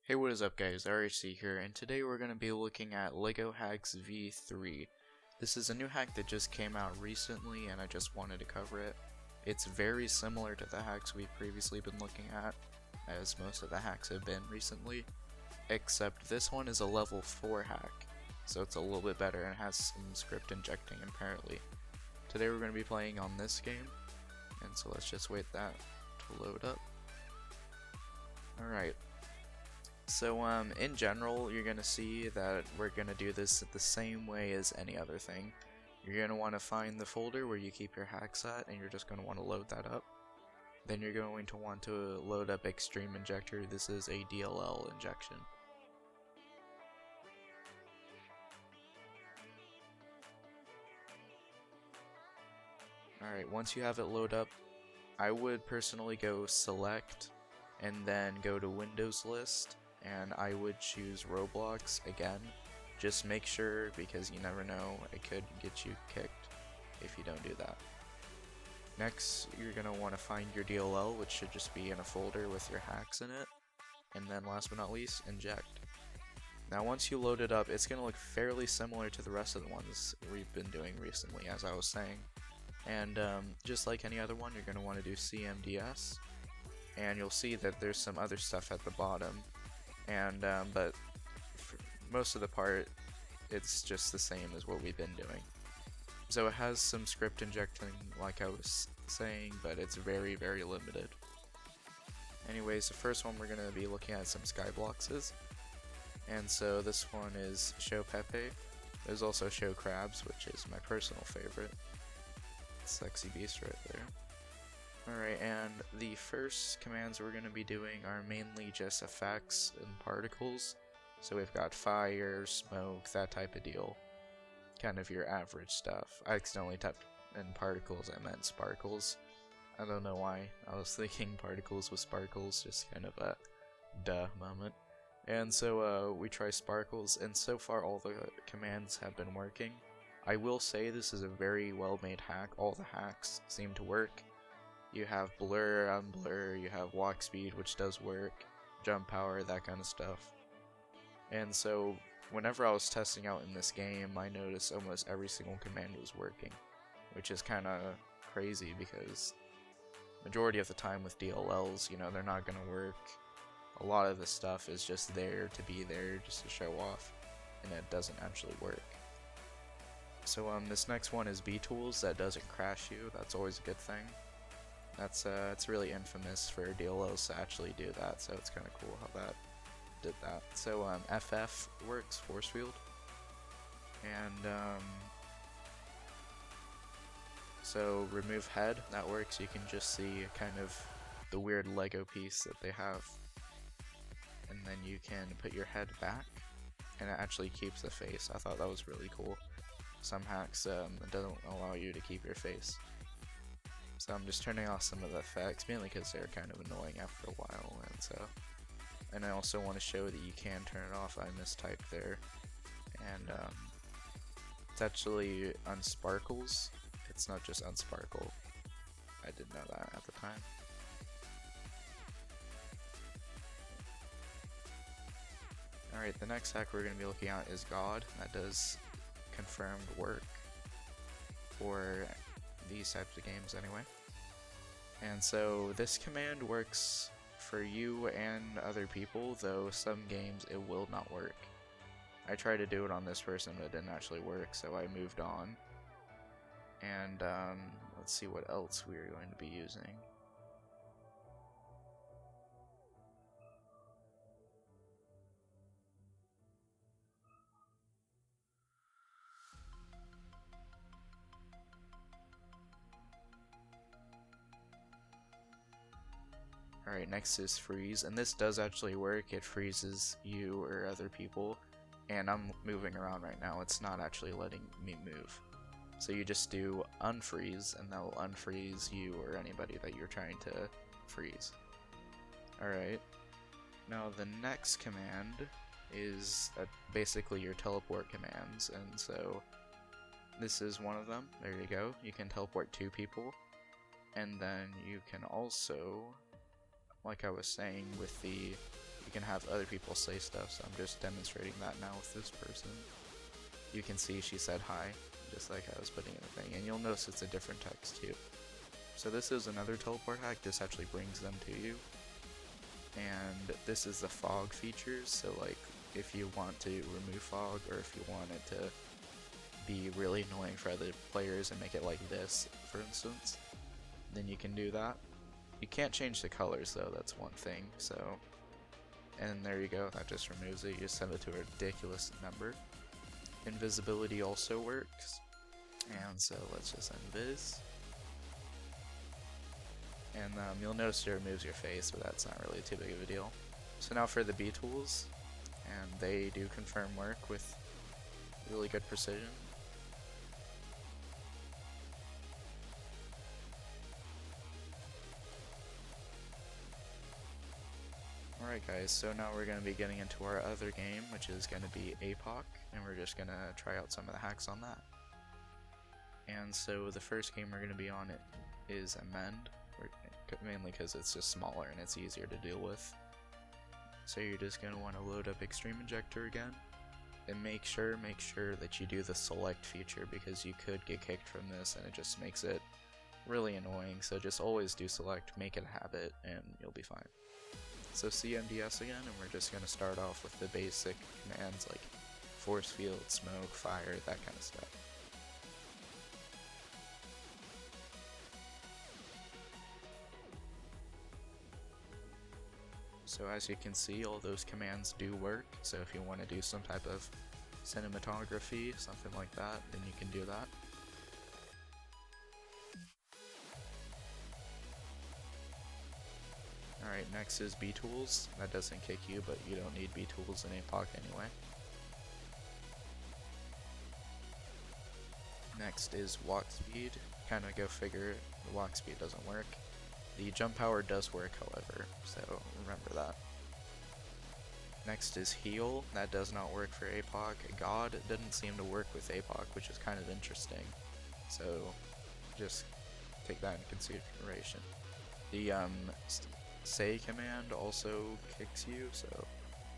Hey, what is up guys, RHC here, and today we're going to be looking at LEGO Hacks v3. This is a new hack that just came out recently and I just wanted to cover it. It's very similar to the hacks we've previously been looking at, as most of the hacks have been recently, except this one is a level 4 hack, so it's a little bit better and has some script injecting apparently. Today we're going to be playing on this game, and so let's just wait that to load up. Alright. So in general, you're going to see that we're going to do this the same way as any other thing. You're going to want to find the folder where you keep your hacks at, and you're just going to want to load that up. Then you're going to want to load up Extreme Injector. This is a DLL injection. Alright, once you have it load up, I would personally go Select, and then go to Windows List, and I would choose Roblox again. Just make sure, because you never know, it could get you kicked if you don't do that. Next, you're going to want to find your DLL, which should just be in a folder with your hacks in it. And then last but not least, inject. Now once you load it up, it's going to look fairly similar to the rest of the ones we've been doing recently, as I was saying. And just like any other one, you're going to want to do CMDS. And you'll see that there's some other stuff at the bottom. And but for most of the part, it's just the same as what we've been doing. So it has some script injecting, like I was saying, but it's very, very limited. Anyways, the first one we're going to be looking at some Skyblocks. And so this one is Show Pepe. There's also Show Crabs, which is my personal favorite. Sexy beast right there. Alright, and the first commands we're going to be doing are mainly just effects and particles. So we've got fire, smoke, that type of deal. Kind of your average stuff. I accidentally typed in particles, I meant sparkles. I don't know why. I was thinking particles with sparkles, just kind of a duh moment. And so we try sparkles, and so far all the commands have been working. I will say this is a very well made hack. All the hacks seem to work. You have blur, unblur, you have walk speed, which does work, jump power, that kind of stuff. And so, whenever I was testing out in this game, I noticed almost every single command was working, which is kind of crazy because majority of the time with DLLs, you know, they're not going to work. A lot of the stuff is just there to be there, just to show off, and it doesn't actually work. So this next one is B-Tools. That doesn't crash you, that's always a good thing. That's it's really infamous for DLLs to actually do that, so it's kind of cool how that did that. So FF works, force field, and so remove head, that works. You can just see kind of the weird Lego piece that they have, and then you can put your head back, and it actually keeps the face. I thought that was really cool. Some hacks it doesn't allow you to keep your face. So I'm just turning off some of the effects, mainly because they're kind of annoying after a while, and I also want to show that you can turn it off. I mistyped there, and it's actually unsparkles. It's not just unsparkle. I didn't know that at the time. Alright, the next hack we're going to be looking at is God. That does confirmed work for these types of games anyway. And so this command works for you and other people, though some games it will not work. I tried to do it on this person, but it didn't actually work, so I moved on. And let's see what else we are going to be using. Alright, next is freeze, and this does actually work. It freezes you or other people, and I'm moving around right now. It's not actually letting me move. So you just do unfreeze, and that will unfreeze you or anybody that you're trying to freeze. Alright, now the next command is basically your teleport commands, and so this is one of them. There you go. You can teleport 2 people, and then you can also, like I was saying with the you can have other people say stuff, so I'm just demonstrating that now with this person. You can see she said hi, just like I was putting in the thing, and you'll notice it's a different text too. So this is another teleport hack. This actually brings them to you. And this is the fog features, so like if you want to remove fog, or if you want it to be really annoying for other players and make it like this, for instance, then you can do that. You can't change the colors though, that's one thing, so, and there you go, that just removes it. You just set it to a ridiculous number. Invisibility also works, and so let's just invis. And you'll notice it removes your face, but that's not really too big of a deal. So now for the B tools, and they do confirm work with really good precision. Alright guys, so now we're going to be getting into our other game, which is going to be Apoc, and we're just going to try out some of the hacks on that. And so the first game we're going to be on is Amend, mainly because it's just smaller and it's easier to deal with. So you're just going to want to load up Extreme Injector again, and make sure that you do the select feature, because you could get kicked from this and it just makes it really annoying. So just always do select, make it a habit, and you'll be fine. So CMDS again, and we're just going to start off with the basic commands like force field, smoke, fire, that kind of stuff. So as you can see, all those commands do work, so if you want to do some type of cinematography, something like that, then you can do that. Alright, next is B tools. That doesn't kick you, but you don't need B tools in Apoc anyway. Next is walk speed. Kinda go figure, the walk speed doesn't work. The jump power does work, however, so remember that. Next is heal. That does not work for Apoc. God didn't seem to work with Apoc, which is kind of interesting. So just take that into consideration. The say command also kicks you, so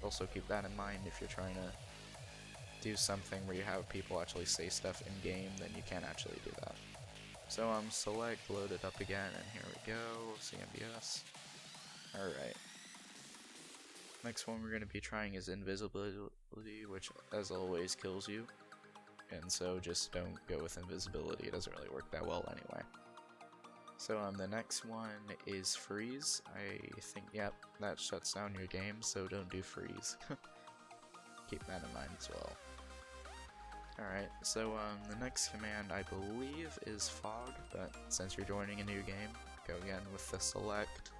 also keep that in mind if you're trying to do something where you have people actually say stuff in game, then you can't actually do that. So select, load it up again, and here we go, CMBS. Alright. Next one we're going to be trying is invisibility, which as always kills you. And so just don't go with invisibility, it doesn't really work that well anyway. So the next one is freeze. I think, yep, that shuts down your game, so don't do freeze. Keep that in mind as well. Alright, so the next command I believe is fog, but since you're joining a new game, go again with the select.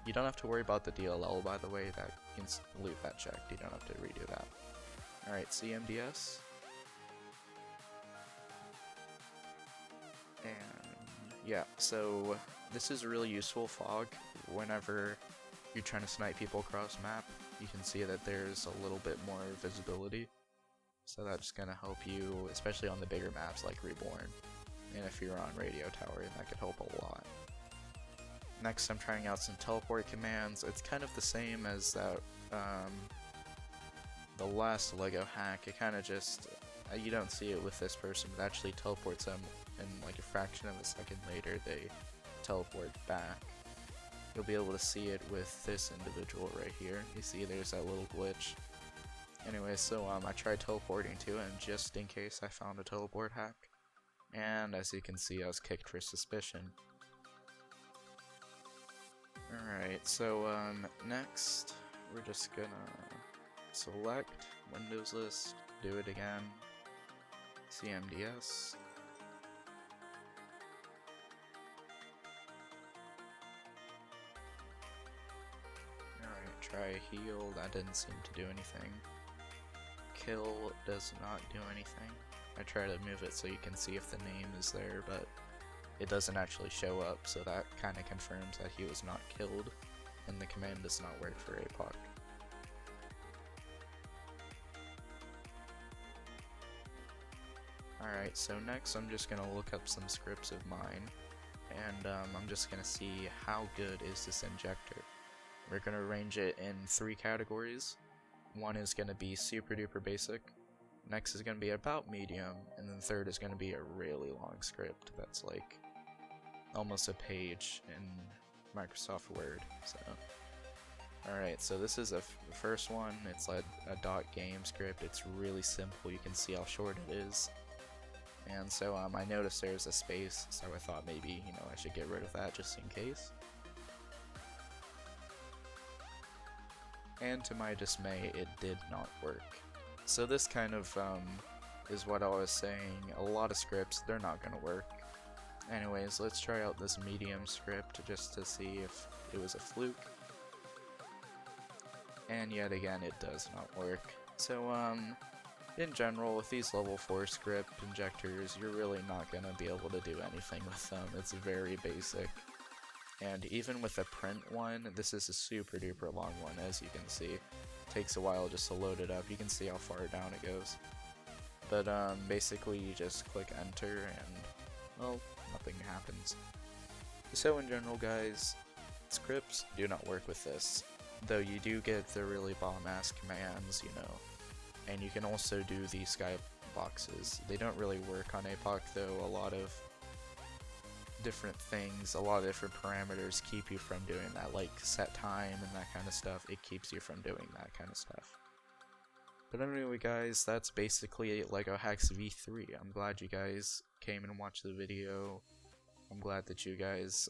You don't have to worry about the DLL, by the way, that you can leave that checked, you don't have to redo that. Alright, CMDS. And yeah, so this is really useful, fog, whenever you're trying to snipe people across map. You can see that there's a little bit more visibility. So that's going to help you, especially on the bigger maps like Reborn. And if you're on Radio Tower, that could help a lot. Next, I'm trying out some teleport commands. It's kind of the same as that, the last Lego hack. It kind of just, you don't see it with this person, but actually teleports them, and like a fraction of a second later, they teleport back. You'll be able to see it with this individual right here. You see there's that little glitch. Anyway, so I tried teleporting to him just in case I found a teleport hack, and as you can see, I was kicked for suspicion. Alright, so next we're just gonna select Windows list, do it again, CMDS. Alright, try heal, that didn't seem to do anything. Kill does not do anything. I try to move it so you can see if the name is there, but it doesn't actually show up, so that kind of confirms that he was not killed, and the command does not work for Apoc. Alright, so next I'm just going to look up some scripts of mine, and I'm just going to see how good is this injector. We're going to arrange it in 3 categories. One is going to be super duper basic, next is going to be about medium, and then third is going to be a really long script that's like almost a page in Microsoft Word. So, alright, so this is the first one. It's like a .game script. It's really simple. You can see how short it is. And so I noticed there's a space, so I thought maybe, I should get rid of that just in case. And to my dismay, it did not work. So this kind of is what I was saying. A lot of scripts, they're not going to work. Anyways, let's try out this medium script just to see if it was a fluke. And yet again, it does not work. So, in general, with these level 4 script injectors, you're really not going to be able to do anything with them. It's very basic. And even with the print one, this is a super duper long one, as you can see. It takes a while just to load it up. You can see how far down it goes. But basically you just click enter and, well, nothing happens. So in general, guys, scripts do not work with this. Though you do get the really bomb-ass commands, and you can also do the skyboxes. They don't really work on Apoc, though. A lot of different things, a lot of different parameters keep you from doing that, like set time and that kind of stuff. It keeps you from doing that kind of stuff. But anyway, guys, that's basically LEGO Hacks V3. I'm glad you guys came and watched the video. I'm glad that you guys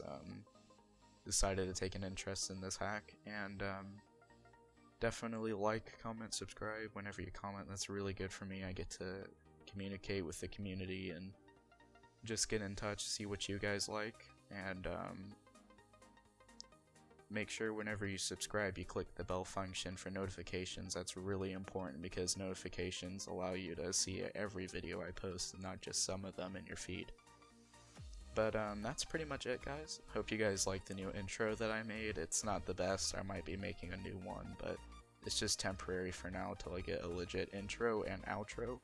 decided to take an interest in this hack, and definitely like, comment, subscribe. Whenever you comment, that's really good for me. I get to communicate with the community and just get in touch, see what you guys like, and make sure whenever you subscribe you click the bell function for notifications. That's really important because notifications allow you to see every video I post and not just some of them in your feed. But that's pretty much it, guys. Hope you guys like the new intro that I made. It's not the best. I might be making a new one, but it's just temporary for now till I get a legit intro and outro.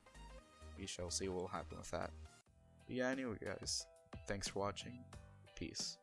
We shall see what will happen with that. Yeah, anyway, guys, thanks for watching. Peace.